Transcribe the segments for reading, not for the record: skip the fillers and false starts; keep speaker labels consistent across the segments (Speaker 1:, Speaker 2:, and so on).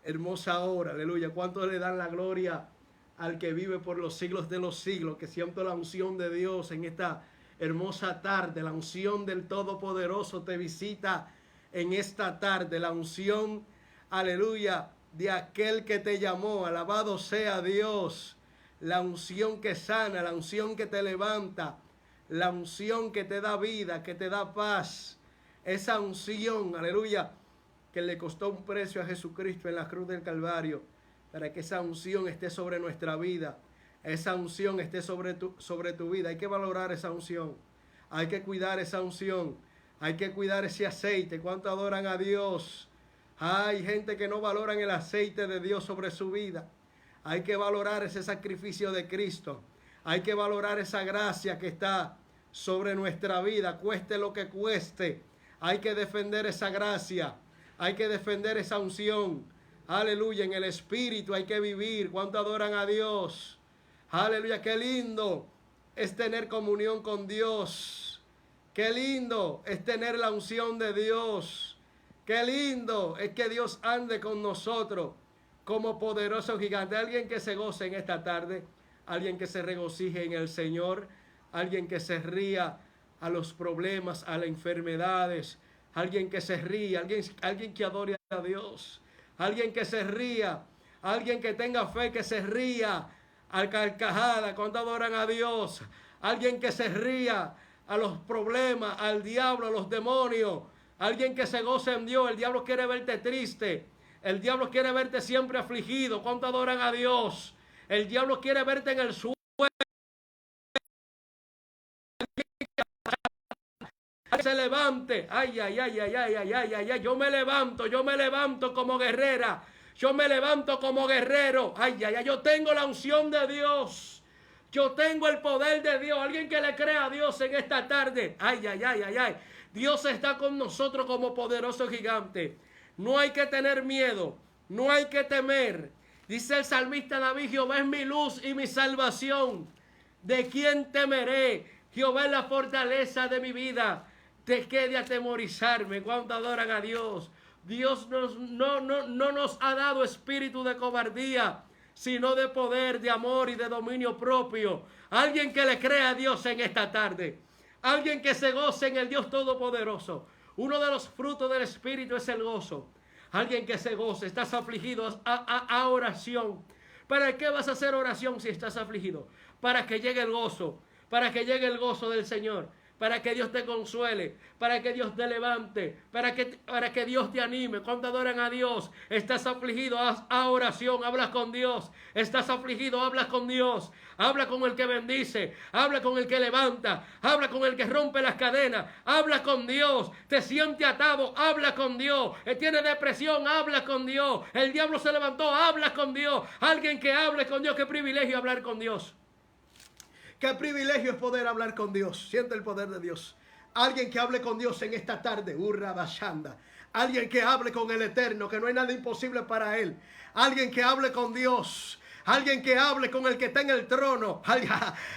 Speaker 1: hermosa hora, aleluya. ¿Cuántos le dan la gloria al que vive por los siglos de los siglos? Que siento la unción de Dios en esta hermosa tarde. La unción del Todopoderoso te visita en esta tarde. La unción, aleluya, de aquel que te llamó. Alabado sea Dios. La unción que sana, la unción que te levanta, la unción que te da vida, que te da paz. Esa unción, aleluya, que le costó un precio a Jesucristo en la cruz del Calvario, para que esa unción esté sobre nuestra vida, esa unción esté sobre tu vida. Hay que valorar esa unción, hay que cuidar esa unción, hay que cuidar ese aceite. ¿Cuánto adoran a Dios? Hay gente que no valoran el aceite de Dios sobre su vida. Hay que valorar ese sacrificio de Cristo, hay que valorar esa gracia que está sobre nuestra vida, cueste lo que cueste. Hay que defender esa gracia, hay que defender esa unción. Aleluya, en el Espíritu hay que vivir. ¿Cuánto adoran a Dios? Aleluya, qué lindo es tener comunión con Dios. Qué lindo es tener la unción de Dios. Qué lindo es que Dios ande con nosotros como poderoso gigante. Alguien que se goce en esta tarde, alguien que se regocije en el Señor, alguien que se ría a los problemas, a las enfermedades, alguien que se ría, alguien que adore a Dios, alguien que se ría, alguien que tenga fe, que se ría al carcajada cuando adoran a Dios, alguien que se ría a los problemas, al diablo, a los demonios, alguien que se goce en Dios. El diablo quiere verte triste, el diablo quiere verte siempre afligido. ¿Cuánto adoran a Dios? El diablo quiere verte en el suelo. Se levante. Ay, ay, ay, ay, ay, ay, ay, ay, ay. Yo me levanto como guerrera. Yo me levanto como guerrero. Ay, ay, ay. Yo tengo la unción de Dios. Yo tengo el poder de Dios. Alguien que le crea a Dios en esta tarde. Ay, ay, ay, ay, ay. Dios está con nosotros como poderoso gigante. No hay que tener miedo. No hay que temer. Dice el salmista David: Jehová es mi luz y mi salvación. ¿De quién temeré? Jehová es la fortaleza de mi vida. ¿De qué de atemorizarme? ¿Cuánto adoran a Dios? Dios no nos ha dado espíritu de cobardía, sino de poder, de amor y de dominio propio. Alguien que le crea a Dios en esta tarde. Alguien que se goce en el Dios Todopoderoso. Uno de los frutos del Espíritu es el gozo. Alguien que se goce. Estás afligido, a oración. ¿Para qué vas a hacer oración si estás afligido? Para que llegue el gozo. Para que llegue el gozo del Señor. Para que Dios te consuele, para que Dios te levante, para que Dios te anime. Cuando adoran a Dios, estás afligido, haz oración, hablas con Dios. Estás afligido, hablas con Dios. Habla con el que bendice, habla con el que levanta, habla con el que rompe las cadenas, habla con Dios. Te siente atado, habla con Dios. Tiene depresión, habla con Dios. El diablo se levantó, habla con Dios. Alguien que hable con Dios, qué privilegio hablar con Dios. Qué privilegio es poder hablar con Dios. Siente el poder de Dios. Alguien que hable con Dios en esta tarde. Bashanda. Alguien que hable con el Eterno, que no hay nada imposible para Él. Alguien que hable con Dios. Alguien que hable con el que está en el trono.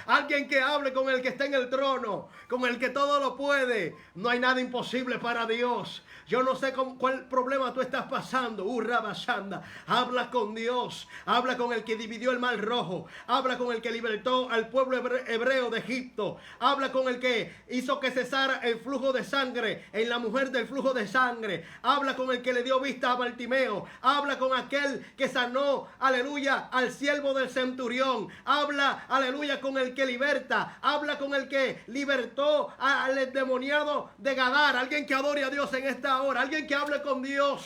Speaker 1: Alguien que hable con el que está en el trono. Con el que todo lo puede. No hay nada imposible para Dios. Yo no sé cuál problema tú estás pasando. Bashanda. Habla con Dios. Habla con el que dividió el mar rojo. Habla con el que libertó al pueblo hebreo de Egipto. Habla con el que hizo que cesara el flujo de sangre en la mujer del flujo de sangre. Habla con el que le dio vista a Bartimeo. Habla con aquel que sanó, aleluya, al siervo del centurión. Habla, aleluya, con el que liberta. Habla con el que libertó al endemoniado de Gadar. Alguien que adore a Dios en esta hora. Alguien que hable con Dios.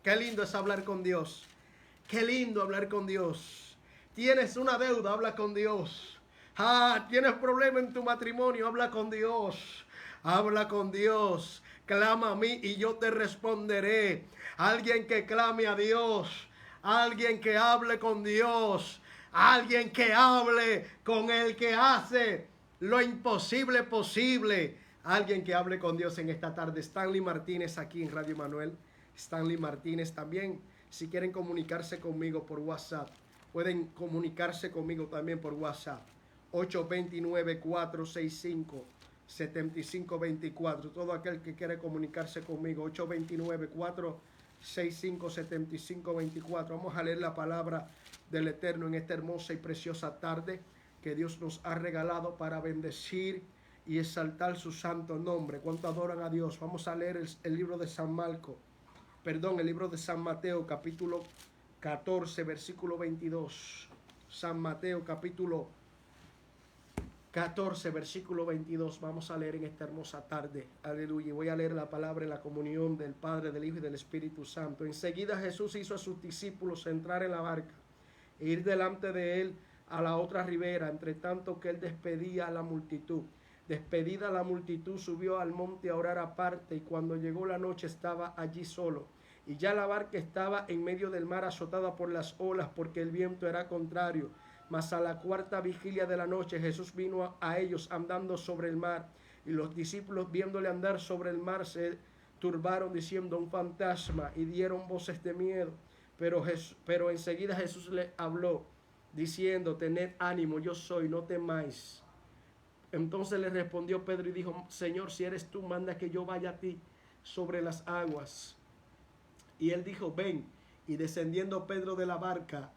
Speaker 1: Qué lindo es hablar con Dios. Qué lindo hablar con Dios. Tienes una deuda, habla con Dios. Tienes problema en tu matrimonio, habla con Dios. Habla con Dios. Clama a mí y yo te responderé. Alguien que clame a Dios. Alguien que hable con Dios. Alguien que hable con el que hace lo imposible posible. Alguien que hable con Dios en esta tarde. Stanley Martínez aquí en Radio Emanuel. Stanley Martínez también. Si quieren comunicarse conmigo por WhatsApp, pueden comunicarse conmigo también por WhatsApp. 829-465-7524. Todo aquel que quiere comunicarse conmigo, 829-465 65, 75, 24. Vamos a leer la palabra del Eterno en esta hermosa y preciosa tarde que Dios nos ha regalado para bendecir y exaltar su santo nombre. ¿Cuánto adoran a Dios? Vamos a leer el libro de el libro de San Mateo, capítulo 14, versículo 22. San Mateo, capítulo 14, versículo 22. Vamos a leer en esta hermosa tarde. Aleluya. Y voy a leer la palabra en la comunión del Padre, del Hijo y del Espíritu Santo. Enseguida Jesús hizo a sus discípulos entrar en la barca e ir delante de él a la otra ribera, entre tanto que él despedía a la multitud. Despedida la multitud, subió al monte a orar aparte, y cuando llegó la noche estaba allí solo. Y ya la barca estaba en medio del mar, azotada por las olas, porque el viento era contrario. Mas a la cuarta vigilia de la noche Jesús vino a ellos andando sobre el mar. Y los discípulos, viéndole andar sobre el mar, se turbaron diciendo: un fantasma, y dieron voces de miedo. Pero enseguida Jesús les habló, diciendo: tened ánimo, yo soy, no temáis. Entonces le respondió Pedro y dijo: Señor, si eres tú, manda que yo vaya a ti sobre las aguas. Y él dijo: ven. Y descendiendo Pedro de la barca,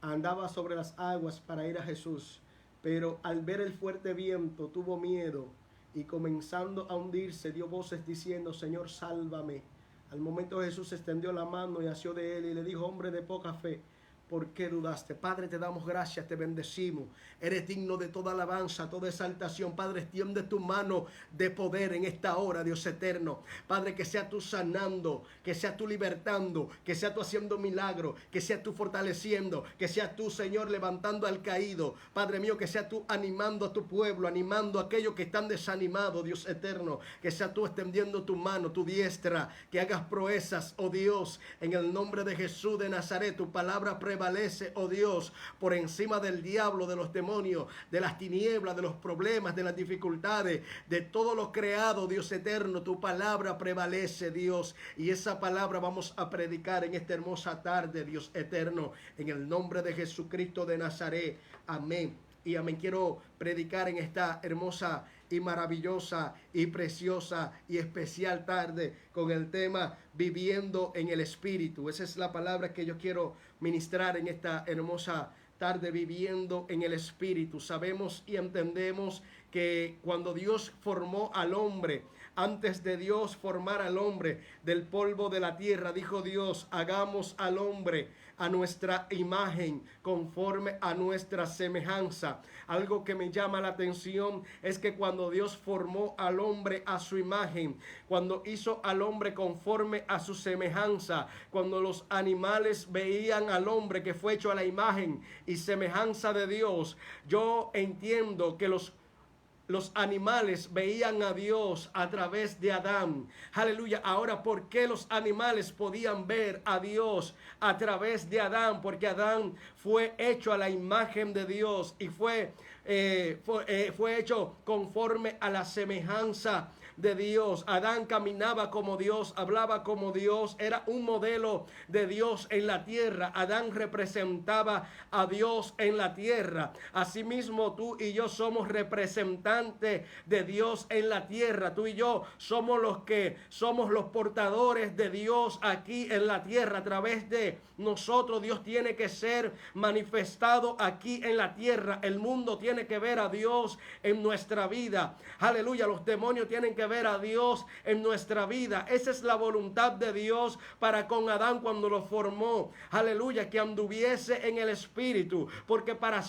Speaker 1: andaba sobre las aguas para ir a Jesús. Pero al ver el fuerte viento, tuvo miedo, y comenzando a hundirse, dio voces diciendo: Señor, sálvame. Al momento Jesús extendió la mano y asió de él y le dijo: hombre de poca fe, ¿por qué dudaste? Padre, te damos gracias, te bendecimos. Eres digno de toda alabanza, toda exaltación. Padre, extiende tu mano de poder en esta hora, Dios eterno. Padre, que sea tú sanando, que sea tú libertando, que sea tú haciendo milagro, que sea tú fortaleciendo, que sea tú, Señor, levantando al caído. Padre mío, que sea tú animando a tu pueblo, animando a aquellos que están desanimados, Dios eterno. Que sea tú extendiendo tu mano, tu diestra, que hagas proezas, oh Dios, en el nombre de Jesús de Nazaret. Tu palabra prevalece, oh Dios, por encima del diablo, de los demonios, de las tinieblas, de los problemas, de las dificultades, de todo lo creado, Dios eterno. Tu palabra prevalece, Dios, y esa palabra vamos a predicar en esta hermosa tarde, Dios eterno, en el nombre de Jesucristo de Nazaret. Amén y amén. Quiero predicar en esta hermosa y maravillosa y preciosa y especial tarde con el tema viviendo en el Espíritu. Esa es la palabra que yo quiero ministrar en esta hermosa tarde, viviendo en el Espíritu. Sabemos y entendemos que cuando Dios formó al hombre, antes de Dios formar al hombre del polvo de la tierra, dijo Dios: hagamos al hombre a nuestra imagen, conforme a nuestra semejanza. Algo que me llama la atención es que cuando Dios formó al hombre a su imagen, cuando hizo al hombre conforme a su semejanza, cuando los animales veían al hombre que fue hecho a la imagen y semejanza de Dios, yo entiendo que los animales veían a Dios a través de Adán. Aleluya. Ahora, ¿por qué los animales podían ver a Dios a través de Adán? Porque Adán fue hecho a la imagen de Dios y fue hecho conforme a la semejanza de Dios. Adán caminaba como Dios, hablaba como Dios, era un modelo de Dios en la tierra. Adán representaba a Dios en la tierra. Asimismo, tú y yo somos representantes de Dios en la tierra. Tú y yo somos los portadores de Dios aquí en la tierra. A través de nosotros Dios tiene que ser manifestado aquí en la tierra. El mundo tiene que ver a Dios en nuestra vida. Aleluya. Los demonios tienen que ver a Dios en nuestra vida. Esa es la voluntad de Dios para con Adán cuando lo formó. Aleluya, que anduviese en el Espíritu, porque para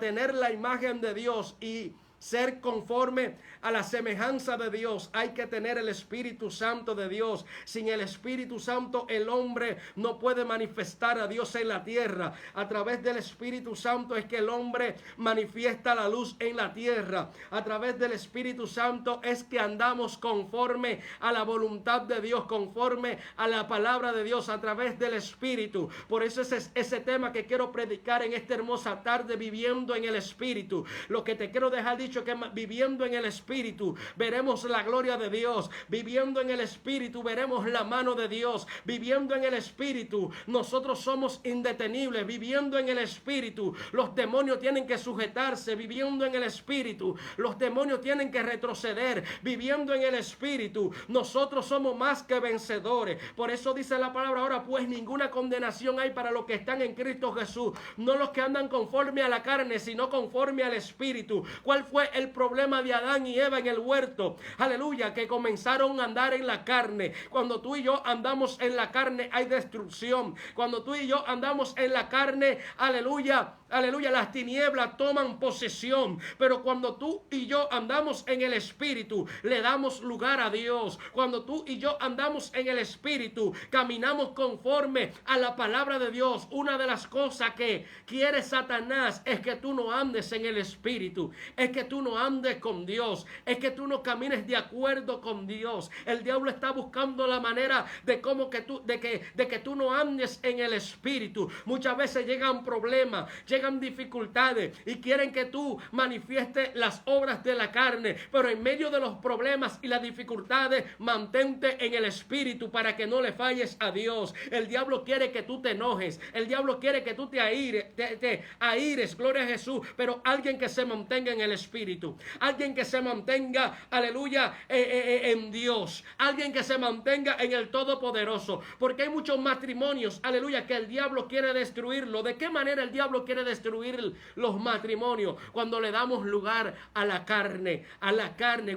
Speaker 1: tener la imagen de Dios y ser conforme a la semejanza de Dios, hay que tener el Espíritu Santo de Dios. Sin el Espíritu Santo, el hombre no puede manifestar a Dios en la tierra. A través del Espíritu Santo es que el hombre manifiesta la luz en la tierra. A través del Espíritu Santo es que andamos conforme a la voluntad de Dios, conforme a la palabra de Dios, a través del Espíritu. Por eso es ese tema que quiero predicar en esta hermosa tarde, viviendo en el Espíritu. Lo que te quiero dejar dicho dicho que viviendo en el Espíritu veremos la gloria de Dios. Viviendo en el Espíritu veremos la mano de Dios. Viviendo en el Espíritu nosotros somos indetenibles. Viviendo en el Espíritu los demonios tienen que sujetarse. Viviendo en el Espíritu los demonios tienen que retroceder. Viviendo en el Espíritu nosotros somos más que vencedores. Por eso dice la palabra ahora, pues ninguna condenación hay para los que están en Cristo Jesús, no los que andan conforme a la carne, sino conforme al Espíritu. ¿Cuál fue el problema de Adán y Eva en el huerto? Aleluya, que comenzaron a andar en la carne. Cuando tú y yo andamos en la carne hay destrucción. Cuando tú y yo andamos en la carne, aleluya, aleluya, las tinieblas toman posesión. Pero cuando tú y yo andamos en el Espíritu, le damos lugar a Dios. Cuando tú y yo andamos en el Espíritu, caminamos conforme a la palabra de Dios. Una de las cosas que quiere Satanás es que tú no andes en el Espíritu, es que tú no andes con Dios, es que tú no camines de acuerdo con Dios. El diablo está buscando la manera de cómo que tú, de que tú no andes en el Espíritu. Muchas veces llegan problemas, llegan dificultades y quieren que tú manifiestes las obras de la carne, pero en medio de los problemas y las dificultades mantente en el Espíritu para que no le falles a Dios. El diablo quiere que tú te enojes, el diablo quiere que tú te aires, gloria a Jesús, pero alguien que se mantenga en el Espíritu, alguien que se mantenga, aleluya, en Dios, alguien que se mantenga en el Todopoderoso, porque hay muchos matrimonios, aleluya, que el diablo quiere destruirlo. ¿De qué manera el diablo quiere destruir los matrimonios? Cuando le damos lugar a la carne,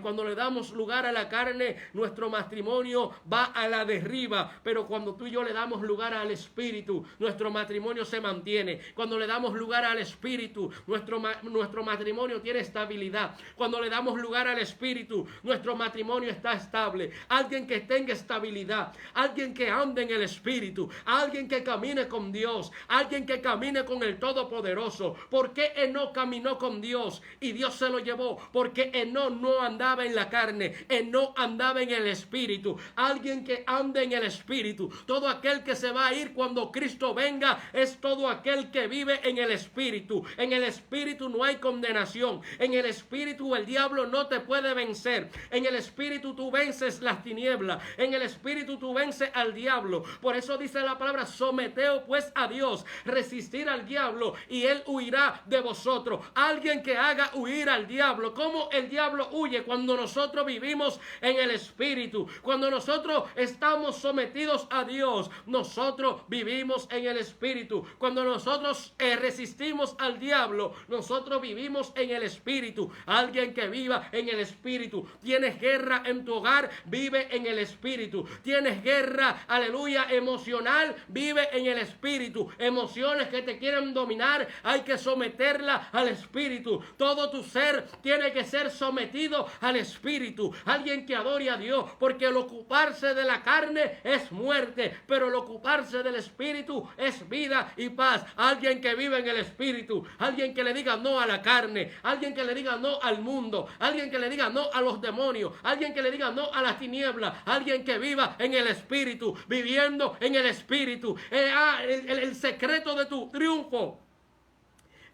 Speaker 1: cuando le damos lugar a la carne, nuestro matrimonio va a la derriba, pero cuando tú y yo le damos lugar al Espíritu, nuestro matrimonio se mantiene. Cuando le damos lugar al Espíritu, nuestro matrimonio tiene estabilidad. Cuando le damos lugar al Espíritu, nuestro matrimonio está estable. Alguien que tenga estabilidad, alguien que ande en el Espíritu, alguien que camine con Dios, alguien que camine con el Todopoderoso. ¿Por qué Enoc caminó con Dios y Dios se lo llevó? Porque Enoc no andaba en la carne, Enoc andaba en el Espíritu. Alguien que ande en el Espíritu, todo aquel que se va a ir cuando Cristo venga, es todo aquel que vive en el Espíritu. En el Espíritu no hay condenación. En el Espíritu el diablo no te puede vencer. En el Espíritu tú vences las tinieblas. En el Espíritu tú vences al diablo. Por eso dice la palabra, someteos pues a Dios, resistir al diablo y él huirá de vosotros. Alguien que haga huir al diablo. ¿Cómo el diablo huye? Cuando nosotros vivimos en el Espíritu, cuando nosotros estamos sometidos a Dios, nosotros vivimos en el Espíritu. Cuando nosotros resistimos al diablo, nosotros vivimos en el Espíritu. Alguien que viva en el Espíritu. Tienes guerra en tu hogar, vive en el Espíritu. Tienes guerra, aleluya, emocional, vive en el Espíritu. Emociones que te quieren dominar, hay que someterla al Espíritu. Todo tu ser tiene que ser sometido al Espíritu. Alguien que adore a Dios, porque el ocuparse de la carne es muerte, pero el ocuparse del Espíritu es vida y paz. Alguien que vive en el Espíritu, alguien que le diga no a la carne, alguien que le diga no al mundo, alguien que le diga no a los demonios, alguien que le diga no a las tinieblas, alguien que viva en el Espíritu, viviendo en el Espíritu. El secreto de tu triunfo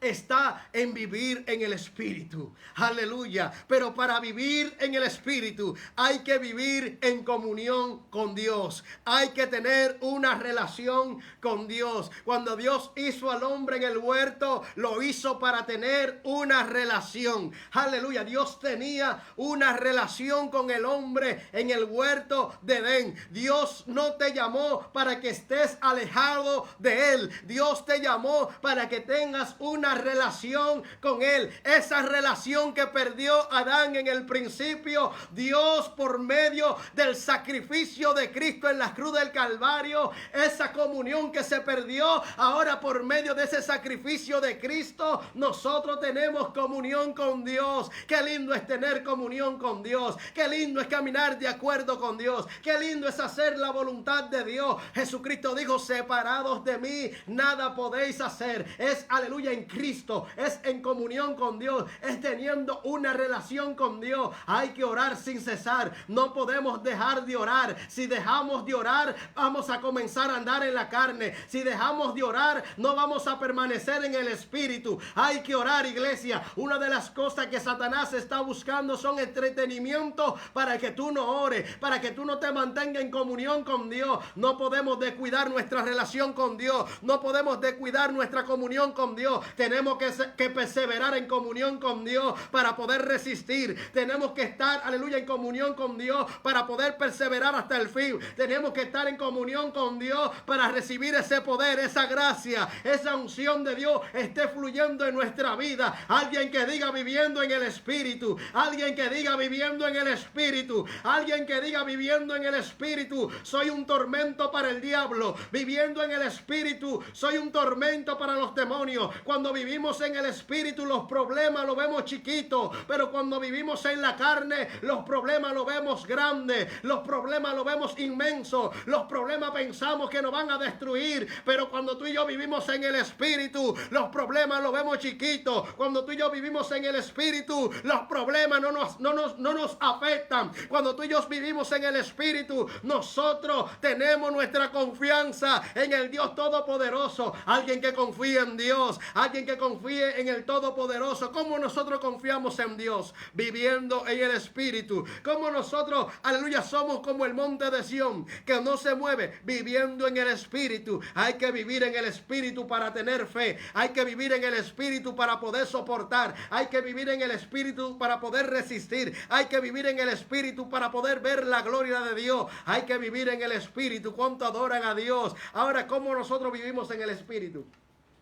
Speaker 1: está en vivir en el Espíritu. Aleluya. Pero para vivir en el Espíritu hay que vivir en comunión con Dios. Hay que tener una relación con Dios. Cuando Dios hizo al hombre en el huerto, lo hizo para tener una relación. Aleluya. Dios tenía una relación con el hombre en el huerto de Edén. Dios no te llamó para que estés alejado de Él. Dios te llamó para que tengas una relación con Él. Esa relación que perdió Adán en el principio, Dios por medio del sacrificio de Cristo en la cruz del Calvario, esa comunión que se perdió, ahora por medio de ese sacrificio de Cristo, nosotros tenemos comunión con Dios. Qué lindo es tener comunión con Dios. Qué lindo es caminar de acuerdo con Dios. Qué lindo es hacer la voluntad de Dios. Jesucristo dijo, separados de mí, nada podéis hacer. Es, aleluya, en Cristo Cristo, es en comunión con Dios, es teniendo una relación con Dios. Hay que orar sin cesar. No podemos dejar de orar. Si dejamos de orar, vamos a comenzar a andar en la carne. Si dejamos de orar, no vamos a permanecer en el Espíritu. Hay que orar, iglesia. Una de las cosas que Satanás está buscando son entretenimiento para que tú no ores, para que tú no te mantengas en comunión con Dios. No podemos descuidar nuestra relación con Dios. No podemos descuidar nuestra comunión con Dios. Tenemos que perseverar en comunión con Dios para poder resistir. Tenemos que estar, aleluya, en comunión con Dios para poder perseverar hasta el fin. Tenemos que estar en comunión con Dios para recibir ese poder, esa gracia, esa unción de Dios esté fluyendo en nuestra vida. Alguien que diga viviendo en el Espíritu. Alguien que diga viviendo en el Espíritu. Alguien que diga viviendo en el Espíritu. Soy un tormento para el diablo. Viviendo en el Espíritu, soy un tormento para los demonios. Cuando vivimos en el Espíritu, los problemas los vemos chiquitos, pero cuando vivimos en la carne, los problemas los vemos grandes, los problemas los vemos inmensos, los problemas pensamos que nos van a destruir, pero cuando tú y yo vivimos en el Espíritu, los problemas los vemos chiquitos. Cuando tú y yo vivimos en el Espíritu, los problemas no nos afectan. Cuando tú y yo vivimos en el Espíritu, nosotros tenemos nuestra confianza en el Dios Todopoderoso. Alguien que confíe en Dios, alguien que confíe en el Todopoderoso. ¿Cómo nosotros confiamos en Dios? Viviendo en el Espíritu. ¿Cómo nosotros, aleluya, somos como el monte de Sión, que no se mueve? Viviendo en el Espíritu. Hay que vivir en el Espíritu para tener fe. Hay que vivir en el Espíritu para poder soportar. Hay que vivir en el Espíritu para poder resistir. Hay que vivir en el Espíritu para poder ver la gloria de Dios. Hay que vivir en el Espíritu. ¿Cuánto adoran a Dios? Ahora, ¿cómo nosotros vivimos en el Espíritu?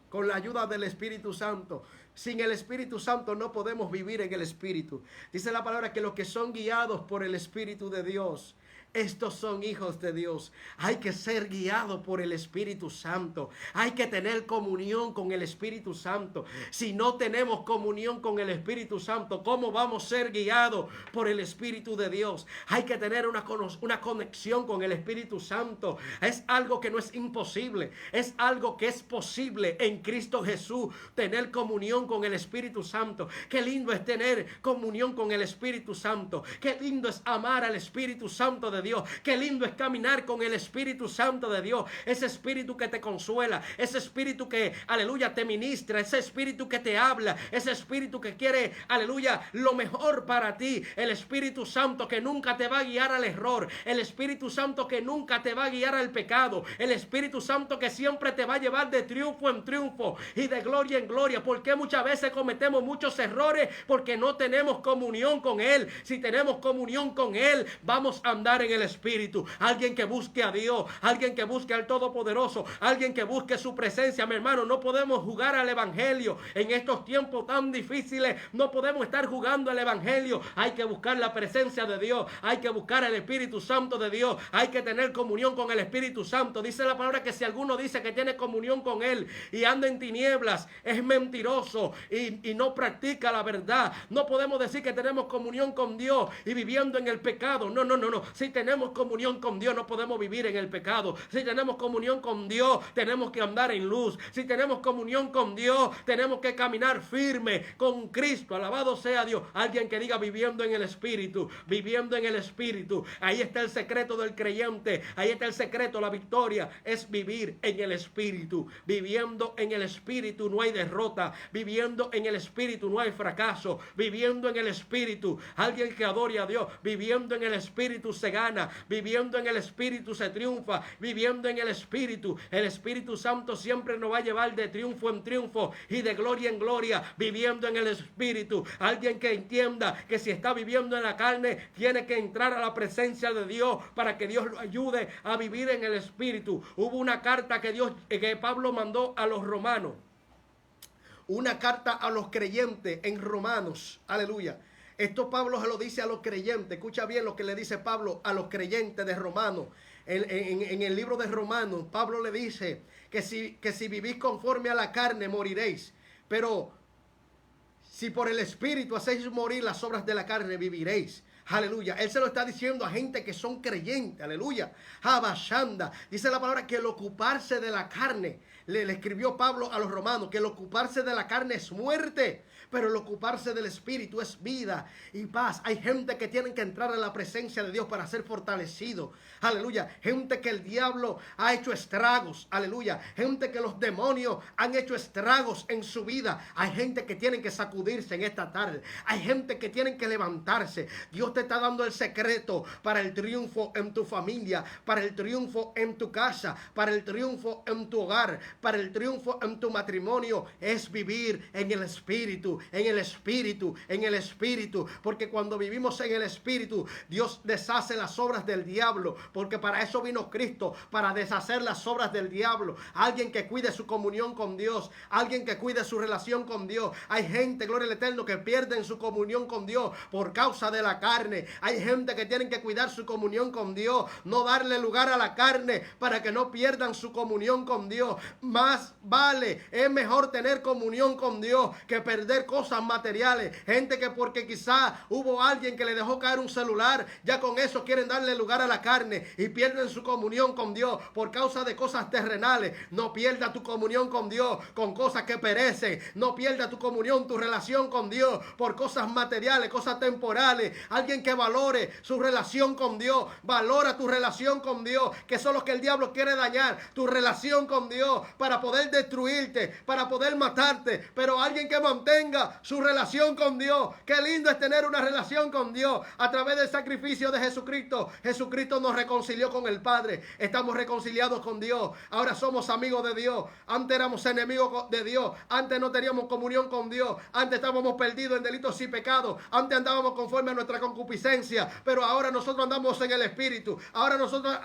Speaker 1: Con la ayuda del Espíritu Santo. Sin el Espíritu Santo no podemos vivir en el Espíritu. Dice la palabra que los que son guiados por el Espíritu de Dios, estos son hijos de Dios. Hay que ser guiados por el Espíritu Santo. Hay que tener comunión con el Espíritu Santo. Si no tenemos comunión con el Espíritu Santo, ¿cómo vamos a ser guiados por el Espíritu de Dios? Hay que tener una conexión con el Espíritu Santo. Es algo que no es imposible. Es algo que es posible en Cristo Jesús. Tener comunión con el Espíritu Santo. Qué lindo es tener comunión con el Espíritu Santo. Qué lindo es amar al Espíritu Santo de Dios. Qué lindo es caminar con el Espíritu Santo de Dios. Ese Espíritu que te consuela, ese Espíritu que, aleluya, te ministra, ese Espíritu que te habla, ese Espíritu que quiere, aleluya, lo mejor para ti. El Espíritu Santo que nunca te va a guiar al error, el Espíritu Santo que nunca te va a guiar al pecado, el Espíritu Santo que siempre te va a llevar de triunfo en triunfo y de gloria en gloria. Porque muchas veces cometemos muchos errores porque no tenemos comunión con Él. Si tenemos comunión con Él, vamos a andar en el Espíritu. Alguien que busque a Dios, alguien que busque al Todopoderoso, alguien que busque su presencia. Mi hermano, no podemos jugar al Evangelio en estos tiempos tan difíciles. No podemos estar jugando al Evangelio. Hay que buscar la presencia de Dios, hay que buscar el Espíritu Santo de Dios, hay que tener comunión con el Espíritu Santo. Dice la palabra que si alguno dice que tiene comunión con Él y anda en tinieblas, es mentiroso y no practica la verdad. No podemos decir que tenemos comunión con Dios y viviendo en el pecado. No. Si tenemos comunión con Dios, no podemos vivir en el pecado. Si tenemos comunión con Dios, tenemos que andar en luz. Si tenemos comunión con Dios, tenemos que caminar firme con Cristo. Alabado sea Dios. Alguien que diga viviendo en el Espíritu, viviendo en el Espíritu. Ahí está el secreto del creyente. Ahí está el secreto, la victoria es vivir en el Espíritu. Viviendo en el Espíritu no hay derrota. Viviendo en el Espíritu no hay fracaso. Viviendo en el Espíritu, alguien que adore a Dios. Viviendo en el Espíritu se gana. Viviendo en el Espíritu se triunfa. Viviendo en el Espíritu Santo siempre nos va a llevar de triunfo en triunfo y de gloria en gloria. Viviendo en el Espíritu, alguien que entienda que si está viviendo en la carne, tiene que entrar a la presencia de Dios para que Dios lo ayude a vivir en el Espíritu. Hubo una carta que Pablo mandó a los romanos. Una carta a los creyentes en Romanos. Aleluya. Esto Pablo se lo dice a los creyentes. Escucha bien lo que le dice Pablo a los creyentes de Romanos. En el libro de Romanos, Pablo le dice que si vivís conforme a la carne, moriréis. Pero si por el Espíritu hacéis morir las obras de la carne, viviréis.
Speaker 2: Aleluya. Él se lo está diciendo a gente que son creyentes. Aleluya. Habashanda. Dice la palabra que el ocuparse de la carne, le escribió Pablo a los romanos, que el ocuparse de la carne es muerte, pero el ocuparse del Espíritu es vida y paz. Hay gente que tienen que entrar en la presencia de Dios para ser fortalecido. Aleluya. Gente que el diablo ha hecho estragos. Aleluya. Gente que los demonios han hecho estragos en su vida. Hay gente que tienen que sacudirse en esta tarde. Hay gente que tienen que levantarse. Dios te está dando el secreto para el triunfo en tu familia, para el triunfo en tu casa, para el triunfo en tu hogar, para el triunfo en tu matrimonio. Es vivir en el Espíritu, en el Espíritu, en el Espíritu. Porque cuando vivimos en el Espíritu, Dios deshace las obras del diablo. Porque para eso vino Cristo, para deshacer las obras del diablo. Alguien que cuide su comunión con Dios, alguien que cuide su relación con Dios. Hay gente, gloria al Eterno, que pierden su comunión con Dios por causa de la carne. Hay gente que tienen que cuidar su comunión con Dios, no darle lugar a la carne para que no pierdan su comunión con Dios. Más vale, es mejor tener comunión con Dios que perder cosas materiales. Gente que porque quizá hubo alguien que le dejó caer un celular, ya con eso quieren darle lugar a la carne y pierden su comunión con Dios por causa de cosas terrenales. No pierda tu comunión con Dios con cosas que perecen. No pierda tu comunión, tu relación con Dios por cosas materiales, cosas temporales. Alguien que valore su relación con Dios. Valora tu relación con Dios, que eso es lo que el diablo quiere dañar. Tu relación con Dios para poder destruirte, para poder matarte. Pero alguien que mantenga su relación con Dios. Qué lindo es tener una relación con Dios a través del sacrificio de Jesucristo. Jesucristo nos reconcilió con el Padre. Estamos reconciliados con Dios. Ahora somos amigos de Dios. Antes éramos enemigos de Dios. Antes no teníamos comunión con Dios. Antes estábamos perdidos en delitos y pecados. Antes andábamos conforme a nuestra concupiscencia. Pero ahora nosotros andamos en el Espíritu. Ahora nosotros,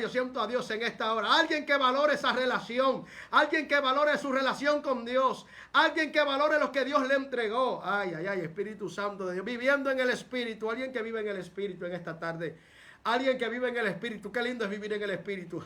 Speaker 2: yo siento a Dios en esta hora. Alguien que valore esa relación. Alguien que valore su relación con Dios. Alguien que valore lo que Dios le entregó. Espíritu Santo de Dios. Viviendo en el Espíritu. Alguien que vive en el Espíritu en esta tarde. Alguien que vive en el Espíritu. Qué lindo es vivir en el Espíritu.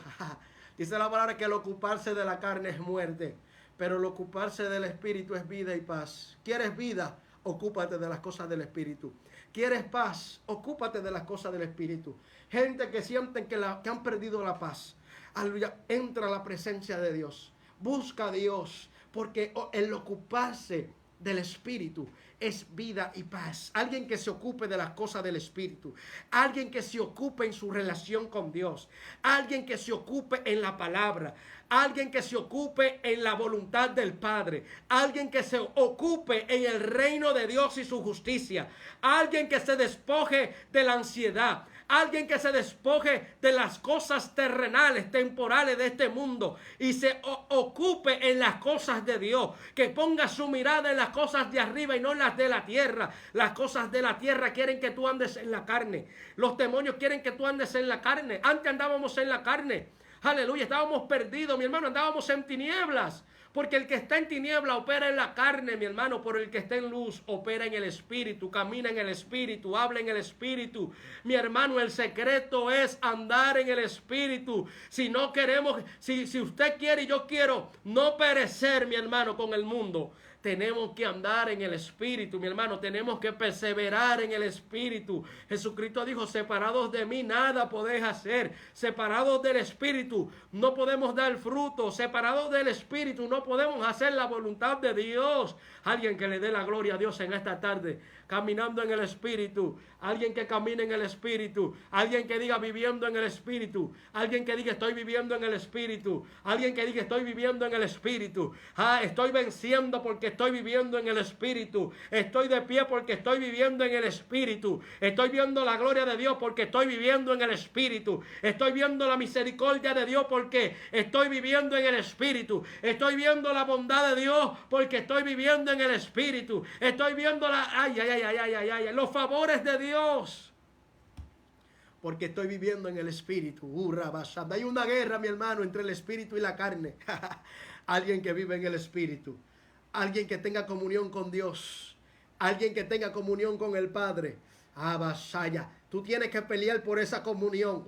Speaker 2: Dice la palabra que el ocuparse de la carne es muerte, pero el ocuparse del Espíritu es vida y paz. ¿Quieres vida? Ocúpate de las cosas del Espíritu. ¿Quieres paz? Ocúpate de las cosas del Espíritu. Gente que sienten que han perdido la paz. Aleluya. Entra a la presencia de Dios. Busca a Dios, porque el ocuparse del Espíritu es vida y paz. Alguien que se ocupe de las cosas del Espíritu. Alguien que se ocupe en su relación con Dios. Alguien que se ocupe en la palabra. Alguien que se ocupe en la voluntad del Padre. Alguien que se ocupe en el reino de Dios y su justicia. Alguien que se despoje de la ansiedad. Alguien que se despoje de las cosas terrenales, temporales de este mundo y se ocupe en las cosas de Dios. Que ponga su mirada en las cosas de arriba y no en las de la tierra. Las cosas de la tierra quieren que tú andes en la carne. Los demonios quieren que tú andes en la carne. Antes andábamos en la carne. Aleluya, estábamos perdidos, mi hermano, andábamos en tinieblas. Porque el que está en tiniebla opera en la carne, mi hermano. Pero el que está en luz opera en el Espíritu, camina en el Espíritu, habla en el Espíritu. Mi hermano, el secreto es andar en el Espíritu. Si no queremos, si usted quiere y yo quiero no perecer, mi hermano, con el mundo, tenemos que andar en el Espíritu, mi hermano. Tenemos que perseverar en el Espíritu. Jesucristo dijo, separados de mí nada podéis hacer. Separados del Espíritu no podemos dar fruto. Separados del Espíritu no podemos hacer la voluntad de Dios. Alguien que le dé la gloria a Dios en esta tarde. Caminando en el Espíritu. Alguien que camine en el Espíritu. Alguien que diga viviendo en el Espíritu. Alguien que diga estoy viviendo en el Espíritu. Alguien que diga estoy viviendo en el Espíritu. Estoy venciendo porque estoy viviendo en el Espíritu. Estoy de pie porque estoy viviendo en el Espíritu. Estoy viendo la gloria de Dios porque estoy viviendo en el Espíritu. Estoy viendo la misericordia de Dios porque estoy viviendo en el Espíritu. Estoy viendo la bondad de Dios porque estoy viviendo en el Espíritu. Estoy viendo los favores de Dios porque estoy viviendo en el Espíritu. Hay una guerra, mi hermano, entre el Espíritu y la carne. Alguien que vive en el Espíritu. Alguien que tenga comunión con Dios. Alguien que tenga comunión con el Padre. Tú tienes que pelear por esa comunión.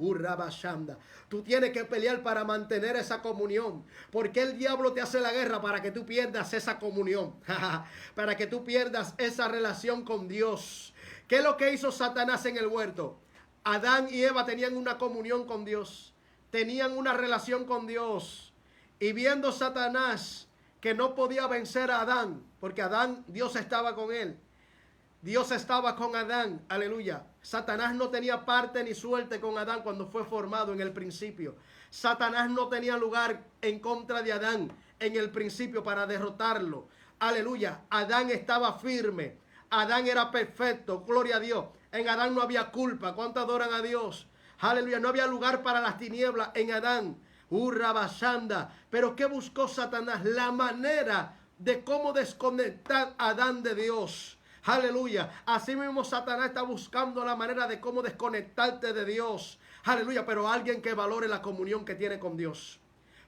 Speaker 2: Tú tienes que pelear para mantener esa comunión. Porque el diablo te hace la guerra para que tú pierdas esa comunión. Para que tú pierdas esa relación con Dios. ¿Qué es lo que hizo Satanás en el huerto? Adán y Eva tenían una comunión con Dios, tenían una relación con Dios. Y viendo Satanás que no podía vencer a Adán, porque Adán, Dios estaba con él. Dios estaba con Adán, aleluya. Satanás no tenía parte ni suerte con Adán cuando fue formado en el principio. Satanás no tenía lugar en contra de Adán en el principio para derrotarlo. Aleluya. Adán estaba firme. Adán era perfecto. Gloria a Dios. En Adán no había culpa. ¿Cuánto adoran a Dios? Aleluya. No había lugar para las tinieblas en Adán. Bashanda. Pero ¿qué buscó Satanás? La manera de cómo desconectar a Adán de Dios. Aleluya. Así mismo Satanás está buscando la manera de cómo desconectarte de Dios. Aleluya. Pero alguien que valore la comunión que tiene con Dios.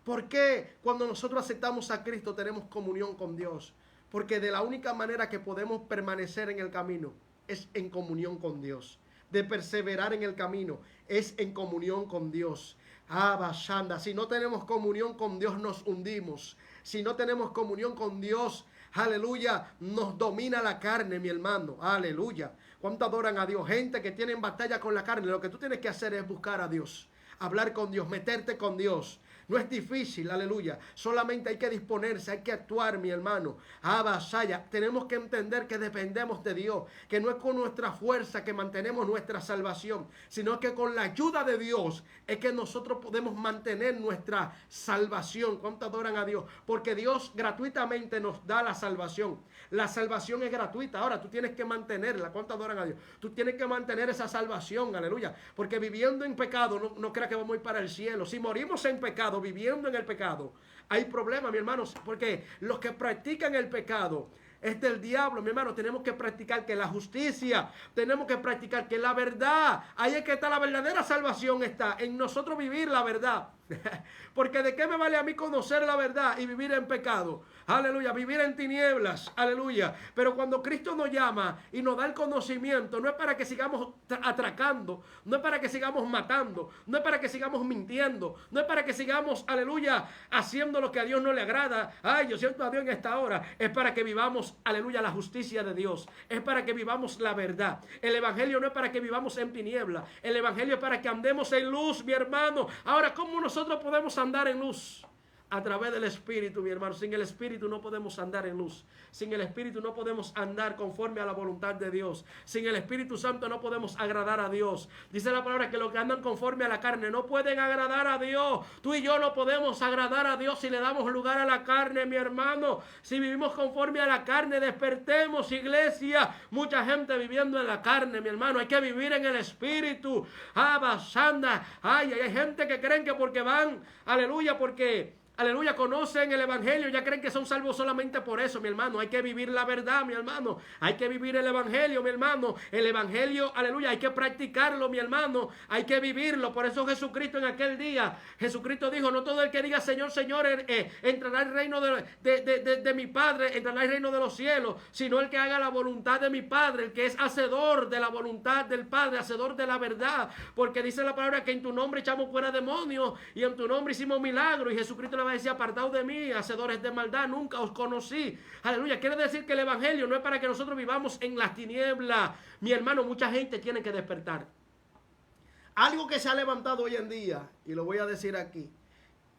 Speaker 2: ¿Por qué cuando nosotros aceptamos a Cristo tenemos comunión con Dios? Porque de la única manera que podemos permanecer en el camino es en comunión con Dios. De perseverar en el camino es en comunión con Dios. Bashanda. Si no tenemos comunión con Dios nos hundimos. Si no tenemos comunión con Dios, aleluya, nos domina la carne, mi hermano. Aleluya. ¿Cuánto adoran a Dios? Gente que tiene batalla con la carne. Lo que tú tienes que hacer es buscar a Dios. Hablar con Dios, meterte con Dios. No es difícil, aleluya. Solamente hay que disponerse, hay que actuar, mi hermano. Basaya. Tenemos que entender que dependemos de Dios. Que no es con nuestra fuerza que mantenemos nuestra salvación, sino que con la ayuda de Dios es que nosotros podemos mantener nuestra salvación. ¿Cuánto adoran a Dios? Porque Dios gratuitamente nos da la salvación. La salvación es gratuita. Ahora tú tienes que mantenerla. ¿Cuánto adoran a Dios? Tú tienes que mantener esa salvación, aleluya. Porque viviendo en pecado, no creas que vamos a ir para el cielo. Si morimos en pecado, viviendo en el pecado, hay problemas, mi hermano, porque los que practican el pecado es del diablo, mi hermano. Tenemos que practicar que la justicia, tenemos que practicar que la verdad, ahí es que está la verdadera salvación, está en nosotros vivir la verdad. Porque de qué me vale a mí conocer la verdad y vivir en pecado, aleluya, vivir en tinieblas, aleluya. Pero cuando Cristo nos llama y nos da el conocimiento, no es para que sigamos atracando, no es para que sigamos matando, no es para que sigamos mintiendo, no es para que sigamos, aleluya, haciendo lo que a Dios no le agrada. Ay, yo siento a Dios en esta hora. Es para que vivamos, aleluya, la justicia de Dios. Es para que vivamos la verdad. El evangelio no es para que vivamos en tinieblas. El evangelio es para que andemos en luz, mi hermano. Ahora, ¿cómo nosotros podemos andar en luz? A través del Espíritu, mi hermano. Sin el Espíritu no podemos andar en luz. Sin el Espíritu no podemos andar conforme a la voluntad de Dios. Sin el Espíritu Santo no podemos agradar a Dios. Dice la palabra que los que andan conforme a la carne no pueden agradar a Dios. Tú y yo no podemos agradar a Dios si le damos lugar a la carne, mi hermano. Si vivimos conforme a la carne, despertemos, iglesia. Mucha gente viviendo en la carne, mi hermano. Hay que vivir en el Espíritu. Bashanda. Ay, hay gente que creen que porque van, aleluya, porque aleluya, conocen el evangelio, ya creen que son salvos solamente por eso, mi hermano. Hay que vivir la verdad, mi hermano. Hay que vivir el evangelio, mi hermano. El evangelio, aleluya, hay que practicarlo, mi hermano. Hay que vivirlo. Por eso Jesucristo en aquel día, Jesucristo dijo: no todo el que diga Señor, Señor, entrará al reino de mi Padre, entrará al reino de los cielos, sino el que haga la voluntad de mi Padre, el que es hacedor de la voluntad del Padre, hacedor de la verdad. Porque dice la palabra que en tu nombre echamos fuera demonios y en tu nombre hicimos milagros. Y Jesucristo le va a decir: apartaos de mí, hacedores de maldad, nunca os conocí. Aleluya. Quiere decir que el evangelio no es para que nosotros vivamos en las tinieblas. Mi hermano, mucha gente tiene que despertar. Algo que se ha levantado hoy en día, y lo voy a decir aquí.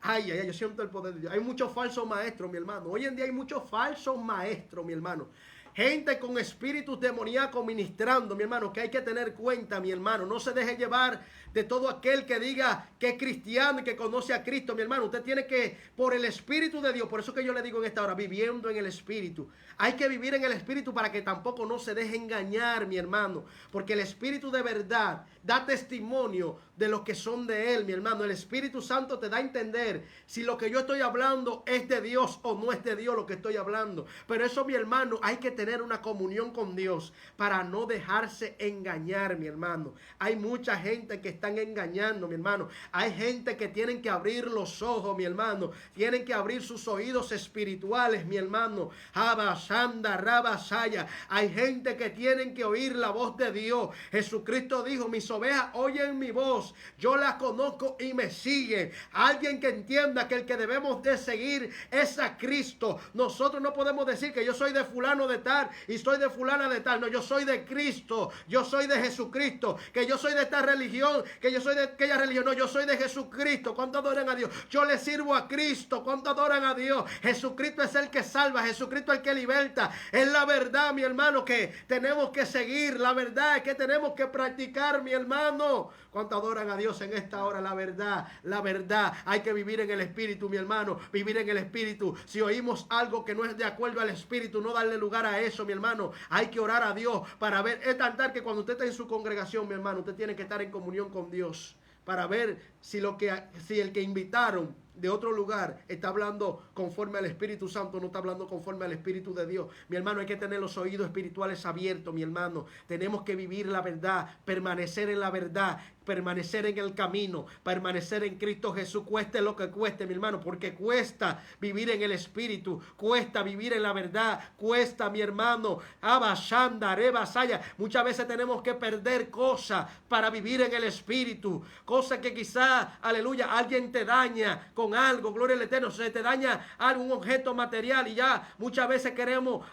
Speaker 2: Ay, yo siento el poder de Dios. Hay muchos falsos maestros, mi hermano. Hoy en día hay muchos falsos maestros, mi hermano. Gente con espíritus demoníacos ministrando, mi hermano, que hay que tener cuenta, mi hermano. No se deje llevar de todo aquel que diga que es cristiano y que conoce a Cristo, mi hermano. Usted tiene que, por el Espíritu de Dios, por eso que yo le digo en esta hora, viviendo en el Espíritu. Hay que vivir en el Espíritu para que tampoco no se deje engañar, mi hermano. Porque el Espíritu de verdad da testimonio de los que son de Él, mi hermano. El Espíritu Santo te da a entender si lo que yo estoy hablando es de Dios o no es de Dios lo que estoy hablando. Pero eso, mi hermano, hay que tener una comunión con Dios para no dejarse engañar, mi hermano. Hay mucha gente que están engañando, mi hermano. Hay gente que tienen que abrir los ojos, mi hermano. Tienen que abrir sus oídos espirituales, mi hermano. Abashanda, Rabashaya. Hay gente que tienen que oír la voz de Dios. Jesucristo dijo: mis ovejas oyen mi voz, yo las conozco y me siguen. Alguien que entienda que el que debemos de seguir es a Cristo. Nosotros no podemos decir que yo soy de fulano de tal tal y soy de fulana de tal. No, yo soy de Cristo, yo soy de Jesucristo. Que yo soy de esta religión, que yo soy de aquella religión. No, yo soy de Jesucristo. ¿Cuánto adoran a Dios? Yo le sirvo a Cristo. ¿Cuánto adoran a Dios? Jesucristo es el que salva, Jesucristo es el que liberta. Es la verdad, mi hermano, que tenemos que seguir. La verdad es que tenemos que practicar, mi hermano. ¿Cuánto adoran a Dios en esta hora? La verdad, la verdad. Hay que vivir en el Espíritu, mi hermano. Vivir en el Espíritu. Si oímos algo que no es de acuerdo al Espíritu, no darle lugar a eso, mi hermano. Hay que orar a Dios para ver. Es tan tal que cuando usted está en su congregación, mi hermano, usted tiene que estar en comunión con Dios para ver si el que invitaron de otro lugar está hablando conforme al Espíritu Santo, no está hablando conforme al Espíritu de Dios. Mi hermano, hay que tener los oídos espirituales abiertos, mi hermano. Tenemos que vivir la verdad, permanecer en la verdad, permanecer en el camino, permanecer en Cristo Jesús, cueste lo que cueste, mi hermano, porque cuesta vivir en el Espíritu, cuesta vivir en la verdad, cuesta, mi hermano. Abashanda, rebasaya. Muchas veces tenemos que perder cosas para vivir en el Espíritu, cosas que quizá, aleluya, alguien te daña con algo, gloria al Eterno, se te daña algún objeto material y ya muchas veces queremos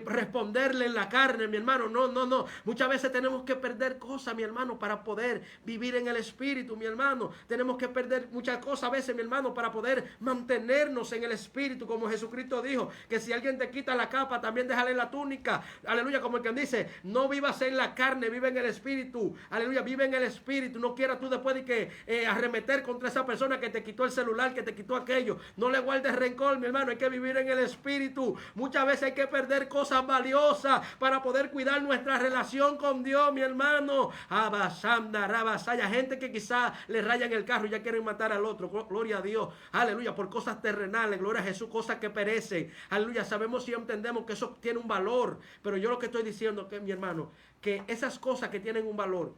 Speaker 2: responderle en la carne, mi hermano. No, muchas veces tenemos que perder cosas, mi hermano, para poder vivir en el Espíritu, mi hermano. Tenemos que perder muchas cosas a veces, mi hermano, para poder mantenernos en el Espíritu, como Jesucristo dijo, que si alguien te quita la capa, también déjale la túnica, aleluya, como el que dice, no vivas en la carne, vive en el Espíritu, aleluya, vive en el Espíritu. No quieras tú después de que arremeter contra esa persona que te quitó el celular, que te quitó aquello. No le guardes rencor, mi hermano. Hay que vivir en el Espíritu. Muchas veces hay que perder cosas valiosas para poder cuidar nuestra relación con Dios, mi hermano. Abasanda, rabasaya. Gente que quizá le rayan el carro y ya quieren matar al otro. Gloria a Dios. Aleluya. Por cosas terrenales. Gloria a Jesús. Cosas que perecen. Aleluya. Sabemos y entendemos que eso tiene un valor. Pero yo lo que estoy diciendo, que mi hermano, que esas cosas que tienen un valor,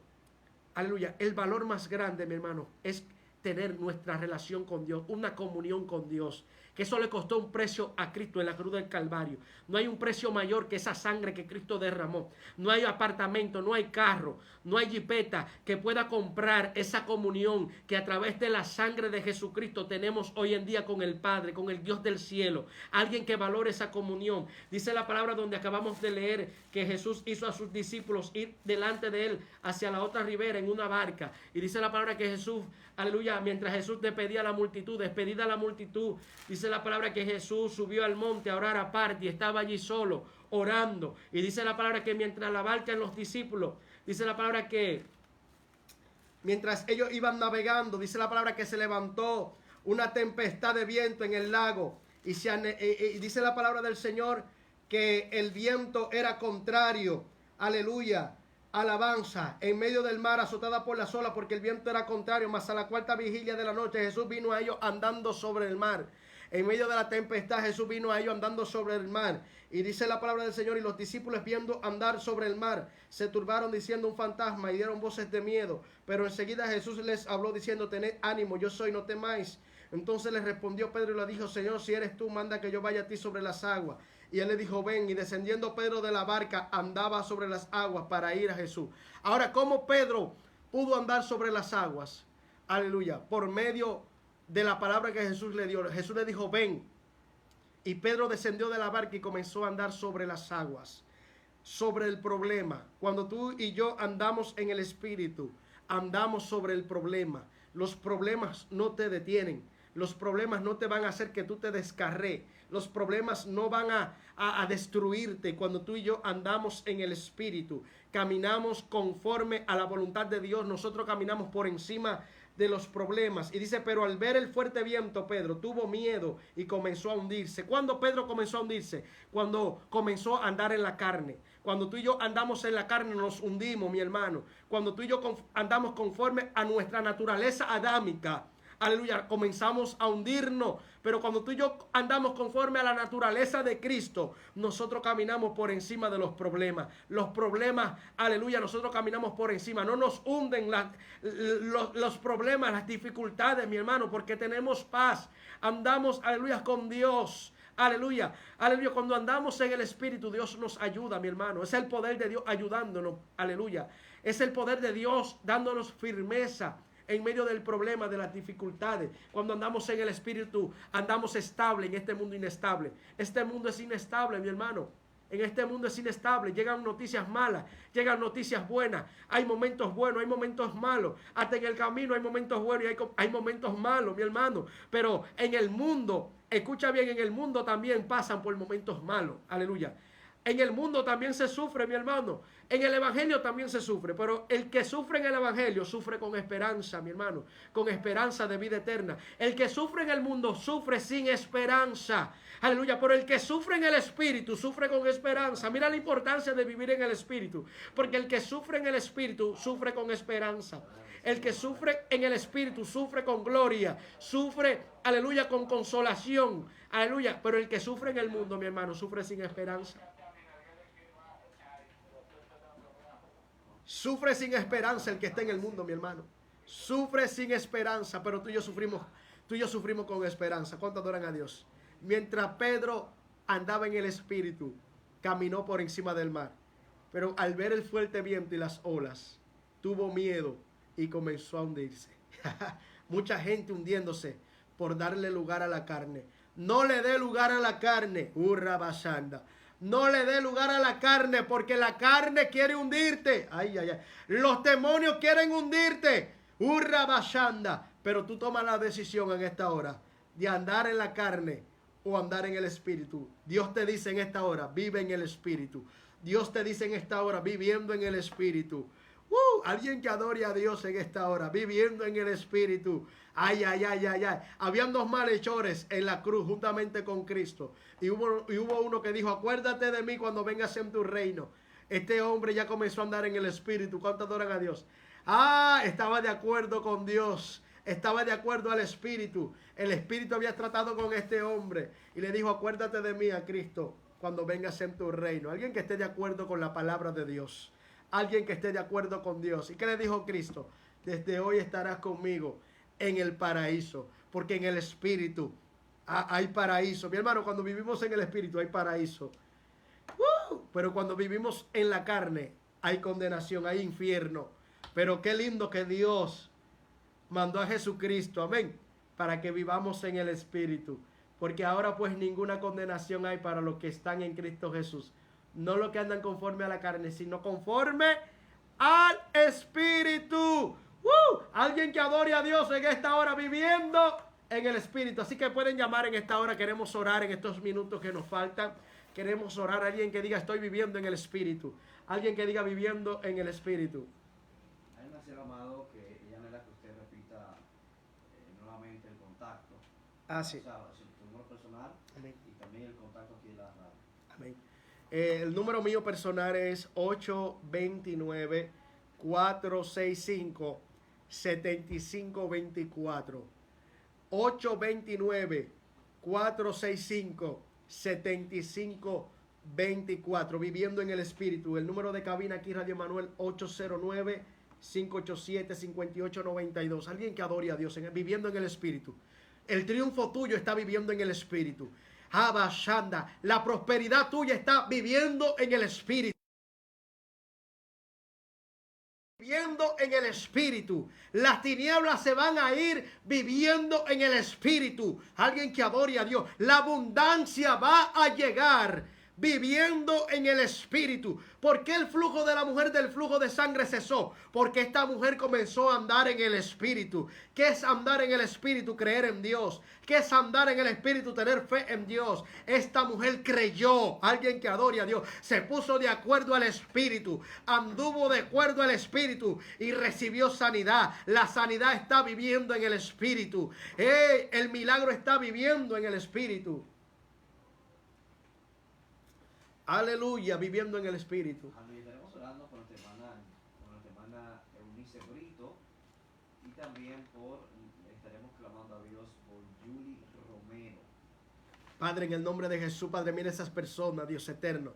Speaker 2: aleluya, el valor más grande, mi hermano, es tener nuestra relación con Dios, una comunión con Dios, que eso le costó un precio a Cristo en la cruz del Calvario. No hay un precio mayor que esa sangre que Cristo derramó. No hay apartamento, no hay carro, no hay jipeta que pueda comprar esa comunión que a través de la sangre de Jesucristo tenemos hoy en día con el Padre, con el Dios del cielo. Alguien que valore esa comunión. Dice la palabra donde acabamos de leer que Jesús hizo a sus discípulos ir delante de él hacia la otra ribera en una barca. Y dice la palabra que Jesús, aleluya, mientras Jesús despedía a la multitud, despedida a la multitud, dice la palabra que Jesús subió al monte a orar aparte y estaba allí solo orando. Y dice la palabra que mientras la barca en los discípulos, dice la palabra que mientras ellos iban navegando, dice la palabra que se levantó una tempestad de viento en el lago y dice la palabra del Señor que el viento era contrario, aleluya, alabanza, en medio del mar azotada por las olas, porque el viento era contrario. Mas a la cuarta vigilia de la noche Jesús vino a ellos andando sobre el mar. En medio de la tempestad Jesús vino a ellos andando sobre el mar. Y dice la palabra del Señor, y los discípulos viendo andar sobre el mar se turbaron diciendo un fantasma y dieron voces de miedo. Pero enseguida Jesús les habló diciendo, tened ánimo, yo soy, no temáis. Entonces les respondió Pedro y le dijo, Señor, si eres tú, manda que yo vaya a ti sobre las aguas. Y él le dijo, ven. Y descendiendo Pedro de la barca, andaba sobre las aguas para ir a Jesús. Ahora, ¿cómo Pedro pudo andar sobre las aguas? Aleluya. Por medio de la palabra que Jesús le dio. Jesús le dijo, ven. Y Pedro descendió de la barca y comenzó a andar sobre las aguas. Sobre el problema. Cuando tú y yo andamos en el Espíritu, andamos sobre el problema. Los problemas no te detienen. Los problemas no te van a hacer que tú te descarré. Los problemas no van a destruirte. Cuando tú y yo andamos en el Espíritu, caminamos conforme a la voluntad de Dios. Nosotros caminamos por encima de los problemas. Y dice, pero al ver el fuerte viento, Pedro tuvo miedo y comenzó a hundirse. ¿Cuándo Pedro comenzó a hundirse? Cuando comenzó a andar en la carne. Cuando tú y yo andamos en la carne nos hundimos, mi hermano. Cuando tú y yo andamos conforme a nuestra naturaleza adámica, aleluya, comenzamos a hundirnos. Pero cuando tú y yo andamos conforme a la naturaleza de Cristo, nosotros caminamos por encima de los problemas. Los problemas, aleluya, nosotros caminamos por encima. No nos hunden los problemas, las dificultades, mi hermano, porque tenemos paz. Andamos, aleluya, con Dios. Aleluya, aleluya. Cuando andamos en el Espíritu, Dios nos ayuda, mi hermano. Es el poder de Dios ayudándonos, aleluya. Es el poder de Dios dándonos firmeza en medio del problema, de las dificultades. Cuando andamos en el Espíritu, andamos estable en este mundo inestable. Este mundo es inestable, mi hermano.
Speaker 1: En este mundo es inestable, llegan noticias malas, llegan noticias buenas, hay momentos buenos, hay momentos malos, hasta en el camino hay momentos buenos y hay momentos malos, mi hermano. Pero en el mundo, escucha bien, en el mundo también pasan por momentos malos, aleluya. En el mundo también se sufre, mi hermano. En el evangelio también se sufre, pero el que sufre en el evangelio sufre con esperanza, mi hermano, con esperanza de vida eterna. El que sufre en el mundo sufre sin esperanza. Aleluya, pero el que sufre en el espíritu sufre con esperanza. Mira la importancia de vivir en el espíritu, porque el que sufre en el espíritu sufre con esperanza. El que sufre en el espíritu sufre con gloria, sufre, aleluya, con consolación, aleluya, pero el que sufre en el mundo, mi hermano, sufre sin esperanza. Sufre sin esperanza el que está en el mundo, mi hermano. Sufre sin esperanza, pero tú y yo sufrimos con esperanza. ¿Cuánto adoran a Dios? Mientras Pedro andaba en el espíritu, caminó por encima del mar. Pero al ver el fuerte viento y las olas, tuvo miedo y comenzó a hundirse. Mucha gente hundiéndose por darle lugar a la carne. No le dé lugar a la carne. Urra basanda. No le dé lugar a la carne, porque la carne quiere hundirte. Ay, ay, ay. Los demonios quieren hundirte. Urra basanda. Pero tú tomas la decisión en esta hora de andar en la carne o andar en el espíritu. Dios te dice en esta hora, vive en el espíritu. Dios te dice en esta hora, viviendo en el espíritu. Alguien que adore a Dios en esta hora, viviendo en el espíritu. Ay, ay, ay, ay, ay. Habían dos malhechores en la cruz juntamente con Cristo. Y hubo uno que dijo, acuérdate de mí cuando vengas en tu reino. Este hombre ya comenzó a andar en el espíritu. ¿Cuánto adoran a Dios? Estaba de acuerdo con Dios. Estaba de acuerdo al espíritu. El espíritu había tratado con este hombre. Y le dijo, acuérdate de mí a Cristo cuando vengas en tu reino. Alguien que esté de acuerdo con la palabra de Dios. Alguien que esté de acuerdo con Dios. ¿Y qué le dijo Cristo? Desde hoy estarás conmigo en el paraíso. Porque en el espíritu hay paraíso. Mi hermano, cuando vivimos en el espíritu hay paraíso. Pero cuando vivimos en la carne hay condenación, hay infierno. Pero qué lindo que Dios mandó a Jesucristo, amén, para que vivamos en el espíritu. Porque ahora pues ninguna condenación hay para los que están en Cristo Jesús. No los que andan conforme a la carne, sino conforme al espíritu. Alguien que adore a Dios en esta hora, viviendo en el espíritu. Así que pueden llamar en esta hora. Queremos orar en estos minutos que nos faltan. Queremos orar a alguien que diga estoy viviendo en el espíritu. Alguien que diga viviendo en el espíritu.
Speaker 3: Hay una señora amado que ella anhela que usted repita nuevamente el contacto.
Speaker 1: Sí.
Speaker 3: O sea, su número personal. Amén. Y también el contacto aquí en la radio.
Speaker 1: Amén. El número mío personal es 829-465-7524. 829-465-7524. Viviendo en el espíritu. El número de cabina aquí, Radio Emanuel, 809-587-5892. Alguien que adore a Dios, viviendo en el espíritu. El triunfo tuyo está viviendo en el espíritu. Abashanda, la prosperidad tuya está viviendo en el espíritu. Viviendo en el espíritu. Las tinieblas se van a ir viviendo en el espíritu. Alguien que adore a Dios. La abundancia va a llegar viviendo en el espíritu. ¿Por qué el flujo de la mujer del flujo de sangre cesó? Porque esta mujer comenzó a andar en el espíritu. ¿Qué es andar en el espíritu? Creer en Dios. ¿Qué es andar en el espíritu? Tener fe en Dios. Esta mujer creyó. Alguien que adore a Dios. Se puso de acuerdo al espíritu. Anduvo de acuerdo al espíritu y recibió sanidad. La sanidad está viviendo en el espíritu. El milagro está viviendo en el espíritu. Aleluya, viviendo en el espíritu.
Speaker 3: Estaremos orando por nuestra hermana Eunice Brito y también estaremos clamando a Dios por Julie Romero.
Speaker 1: Padre, en el nombre de Jesús, Padre, mira esas personas, Dios eterno.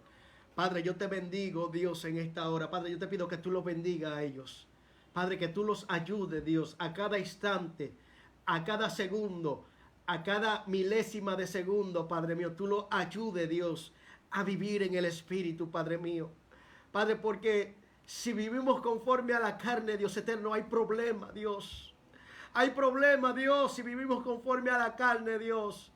Speaker 1: Padre, yo te bendigo, Dios, en esta hora. Padre, yo te pido que tú los bendigas a ellos. Padre, que tú los ayudes, Dios, a cada instante, a cada segundo, a cada milésima de segundo, Padre mío. Tú los ayudes, Dios, a vivir en el espíritu, Padre mío. Padre, porque si vivimos conforme a la carne, Dios eterno, hay problema, Dios. Hay problema, Dios, si vivimos conforme a la carne, Dios.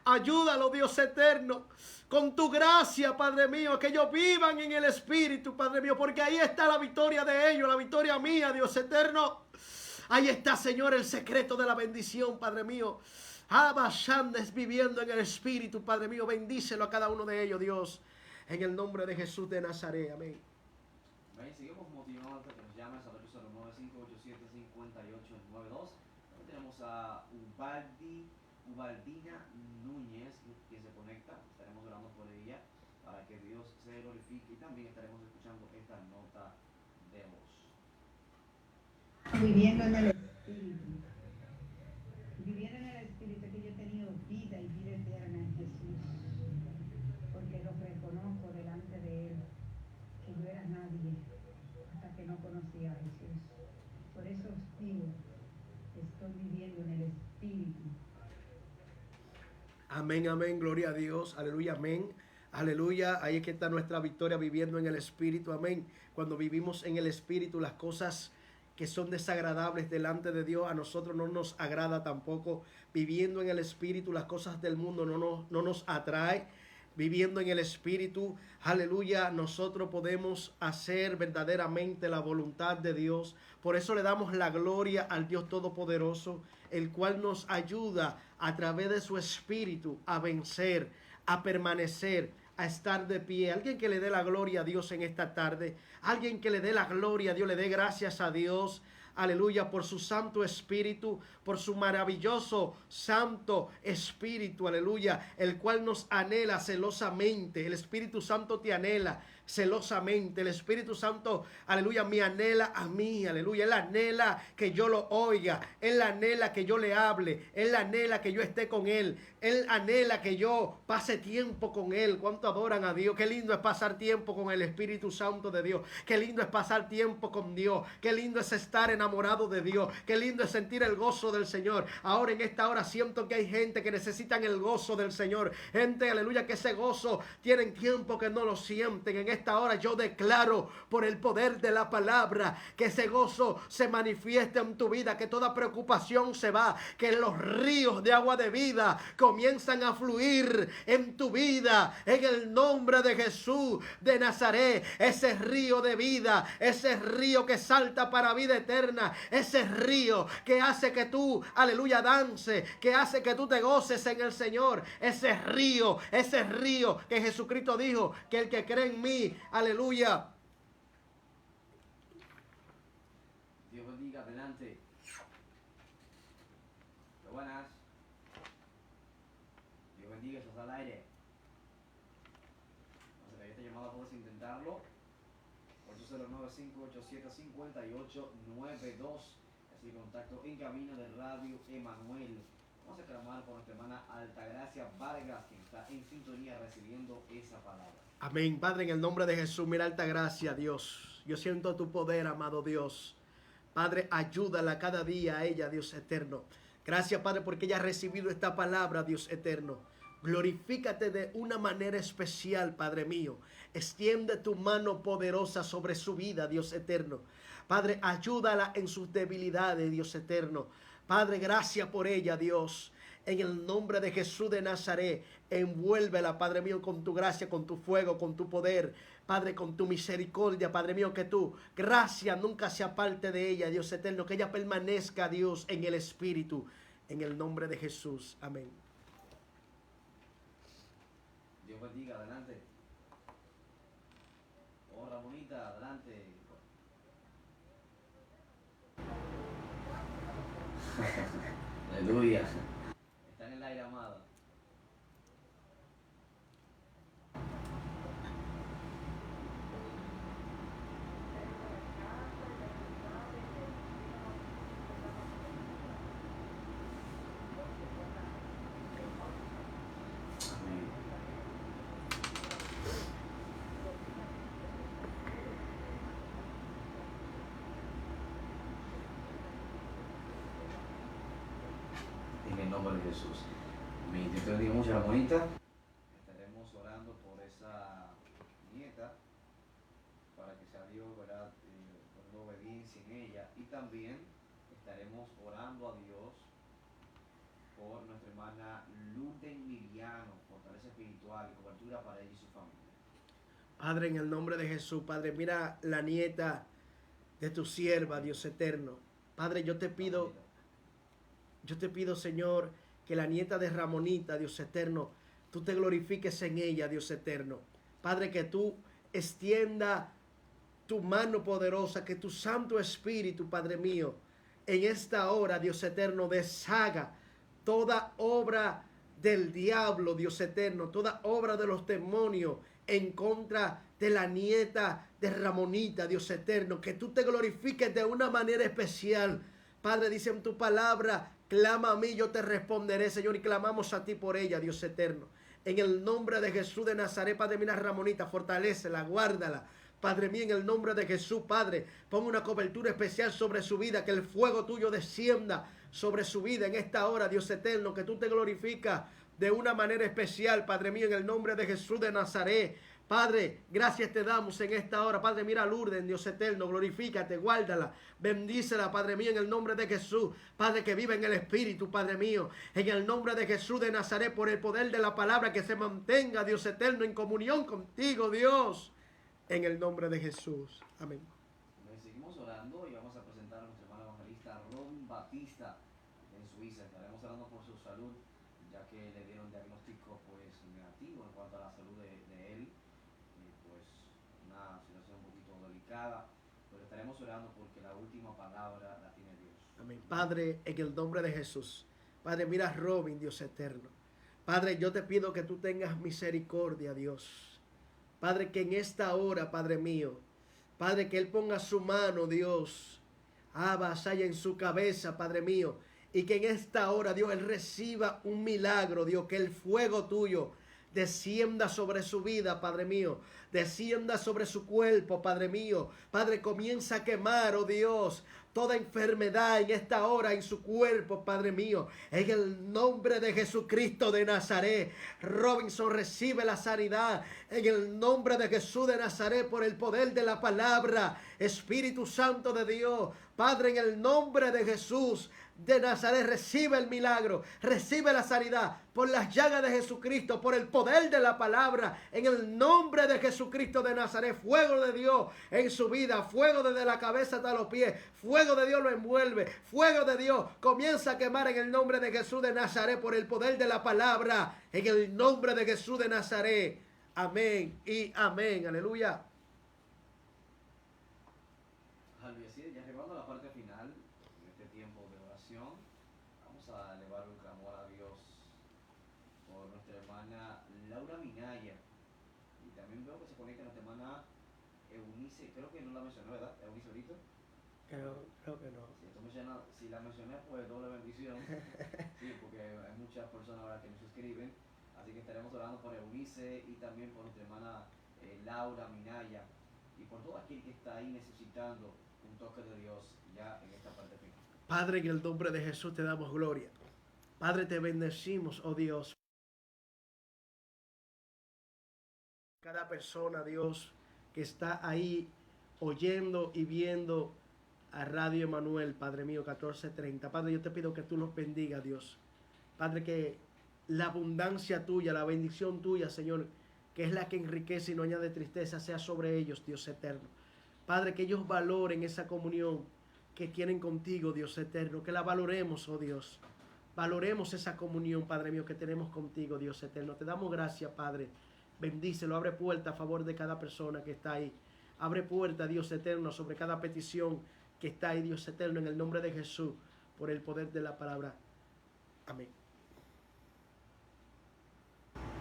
Speaker 2: Ayúdalo, Dios eterno, con tu gracia, Padre mío, que ellos vivan en el Espíritu, Padre mío, porque ahí está la victoria de ellos, la victoria mía, Dios eterno. Ahí está, Señor, el secreto de la bendición, Padre mío. Abba Shandes viviendo en el Espíritu, Padre mío, bendícelo a cada uno de ellos, Dios, en el nombre de Jesús de Nazaret, amén.
Speaker 3: Ahí seguimos motivando a que nos llames al 809-587-5892. También tenemos a Ubaldina Núñez que se conecta. Estaremos orando por ella para que Dios se glorifique y también estaremos escuchando esta nota de voz.
Speaker 4: Viviendo en el Espíritu. Viviendo en el Espíritu, que yo he tenido vida y vida eterna en Jesús. Porque lo reconozco delante de Él, que yo era nadie hasta que no conocía a Jesús. Por eso os digo, estoy viviendo en el Espíritu.
Speaker 2: Amén, amén, gloria a Dios, aleluya, amén, aleluya. Ahí es que está nuestra victoria, viviendo en el Espíritu, amén. Cuando vivimos en el Espíritu, las cosas que son desagradables delante de Dios, a nosotros no nos agrada tampoco. Viviendo en el Espíritu, las cosas del mundo no nos atrae. Viviendo en el Espíritu, aleluya, nosotros podemos hacer verdaderamente la voluntad de Dios. Por eso le damos la gloria al Dios Todopoderoso, el cual nos ayuda a través de su Espíritu a vencer, a permanecer, a estar de pie. Alguien que le dé la gloria a Dios en esta tarde. Alguien que le dé la gloria a Dios, le dé gracias a Dios. Aleluya, por su Santo Espíritu, por su maravilloso Santo Espíritu, aleluya, el cual nos anhela celosamente. El Espíritu Santo te anhela celosamente. El Espíritu Santo, aleluya, me anhela a mí, aleluya. Él anhela que yo lo oiga, Él anhela que yo le hable, Él anhela que yo esté con Él, Él anhela que yo pase tiempo con Él. ¿Cuánto adoran a Dios? Qué lindo es pasar tiempo con el Espíritu Santo de Dios. Qué lindo es pasar tiempo con Dios. Qué lindo es estar enamorado de Dios. Qué lindo es sentir el gozo del Señor. Ahora en esta hora siento que hay gente que necesitan el gozo del Señor. Gente, aleluya, que ese gozo tienen tiempo que no lo sienten. En esta hora yo declaro por el poder de la palabra que ese gozo se manifieste en tu vida, que toda preocupación se va, que los ríos de agua de vida comienzan a fluir en tu vida, en el nombre de Jesús de Nazaret. Ese río de vida, ese río que salta para vida eterna, ese río que hace que tú, aleluya, dance, que hace que tú te goces en el Señor. Ese río que Jesucristo dijo que el que cree en mí, aleluya.
Speaker 3: Dios bendiga, adelante. Buenas. Dios bendiga, estás al aire. No se le esta llamada, puedes intentarlo. 809-587-5892. Así contacto en camino de Radio Emanuel. Vamos a clamar por nuestra hermana Altagracia Vargas, quien está en sintonía recibiendo esa palabra.
Speaker 2: Amén, Padre, en el nombre de Jesús, mira, Altagracia, Dios. Yo siento tu poder, amado Dios. Padre, ayúdala cada día a ella, Dios eterno. Gracias, Padre, porque ella ha recibido esta palabra, Dios eterno. Glorifícate de una manera especial, Padre mío. Extiende tu mano poderosa sobre su vida, Dios eterno. Padre, ayúdala en sus debilidades, Dios eterno. Padre, gracias por ella, Dios. En el nombre de Jesús de Nazaret, envuélvela, Padre mío, con tu gracia, con tu fuego, con tu poder. Padre, con tu misericordia, Padre mío, que tu gracia nunca se aparte de ella, Dios eterno. Que ella permanezca, Dios, en el Espíritu. En el nombre de Jesús. Amén.
Speaker 3: Dios bendiga, adelante. Oh, Ramonita, adelante. Aleluya. Está en el aire, amada. Amén. En el nombre de Jesús. Amén. Dios te bendiga mucho, Ramonita. Estaremos orando por esa nieta para que sea Dios, ¿verdad? Poniendo obediencia en ella. Y también estaremos orando a Dios por nuestra hermana Lourdes Emiliano, fortaleza espiritual y cobertura para ella y su familia.
Speaker 2: Padre, en el nombre de Jesús, Padre, mira la nieta de tu sierva, Dios eterno. Padre, yo te pido, Señor, que la nieta de Ramonita, Dios eterno, tú te glorifiques en ella, Dios eterno. Padre, que tú extienda tu mano poderosa, que tu Santo Espíritu, Padre mío, en esta hora, Dios eterno, deshaga toda obra del diablo, Dios eterno, toda obra de los demonios en contra de la nieta de Ramonita, Dios eterno, que tú te glorifiques de una manera especial. Padre, dice en tu palabra, clama a mí, yo te responderé, Señor, y clamamos a ti por ella, Dios eterno. En el nombre de Jesús de Nazaret, Padre, mira Ramonita, fortalécela, guárdala. Padre mío, en el nombre de Jesús, Padre, pon una cobertura especial sobre su vida, que el fuego tuyo descienda sobre su vida en esta hora, Dios eterno, que tú te glorificas de una manera especial, Padre mío, en el nombre de Jesús de Nazaret. Padre, gracias te damos en esta hora. Padre, mira a Lourdes, Dios eterno, glorifícate, guárdala, bendícela, Padre mío, en el nombre de Jesús. Padre, que vive en el Espíritu, Padre mío, en el nombre de Jesús de Nazaret, por el poder de la palabra, que se mantenga, Dios eterno, en comunión contigo, Dios, en el nombre de Jesús. Amén.
Speaker 3: Seguimos orando y vamos a presentar a nuestro hermano evangelista Ron Batista en Suiza. Estaremos orando por su salud, ya que le dieron diagnóstico pues negativo en cuanto a la salud de él. Pues una situación un poquito delicada, pero estaremos orando porque la última palabra la tiene Dios.
Speaker 2: Amén. Padre, en el nombre de Jesús. Padre, mira a Robin, Dios eterno. Padre, yo te pido que tú tengas misericordia, Dios. Padre, que en esta hora, Padre mío, Padre, que Él ponga su mano, Dios, vasalla en su cabeza, Padre mío, y que en esta hora, Dios, Él reciba un milagro, Dios, que el fuego tuyo descienda sobre su vida, Padre mío, descienda sobre su cuerpo, Padre mío. Padre, comienza a quemar, oh Dios, toda enfermedad en esta hora en su cuerpo, Padre mío, en el nombre de Jesucristo de Nazaret. Robinson recibe la sanidad en el nombre de Jesús de Nazaret por el poder de la palabra. Espíritu Santo de Dios, Padre, en el nombre de Jesús de Nazaret, recibe el milagro, recibe la sanidad por las llagas de Jesucristo, por el poder de la palabra, en el nombre de Jesucristo de Nazaret. Fuego de Dios en su vida, fuego desde la cabeza hasta los pies, fuego de Dios lo envuelve, fuego de Dios comienza a quemar en el nombre de Jesús de Nazaret por el poder de la palabra, en el nombre de Jesús de Nazaret. Amén y amén, aleluya.
Speaker 3: Así, ya llegando a la parte final de este tiempo de oración, vamos a elevar un clamor a Dios por nuestra hermana Laura Minaya, y también veo que se conecta nuestra hermana Eunice, creo que no la mencioné, ¿verdad? Eunice ahorita.
Speaker 2: Creo que no.
Speaker 3: Si la mencioné, pues doble bendición. Sí, porque hay muchas personas ahora que nos escriben, así que estaremos orando por Eunice y también por nuestra hermana Laura Minaya, y por todo aquel que está ahí necesitando un toque de Dios ya en esta parte final.
Speaker 2: Padre, en el nombre de Jesús te damos gloria. Padre, te bendecimos, oh Dios. Cada persona, Dios, que está ahí oyendo y viendo a Radio Emanuel, Padre mío, 1430. Padre, yo te pido que tú los bendigas, Dios. Padre, que la abundancia tuya, la bendición tuya, Señor, que es la que enriquece y no añade tristeza, sea sobre ellos, Dios eterno. Padre, que ellos valoren esa comunión que tienen contigo, Dios eterno, que la valoremos, oh Dios. Valoremos esa comunión, Padre mío, que tenemos contigo, Dios eterno. Te damos gracias, Padre. Bendícelo, abre puerta a favor de cada persona que está ahí. Abre puerta, Dios eterno, sobre cada petición que está ahí, Dios eterno, en el nombre de Jesús, por el poder de la palabra. Amén.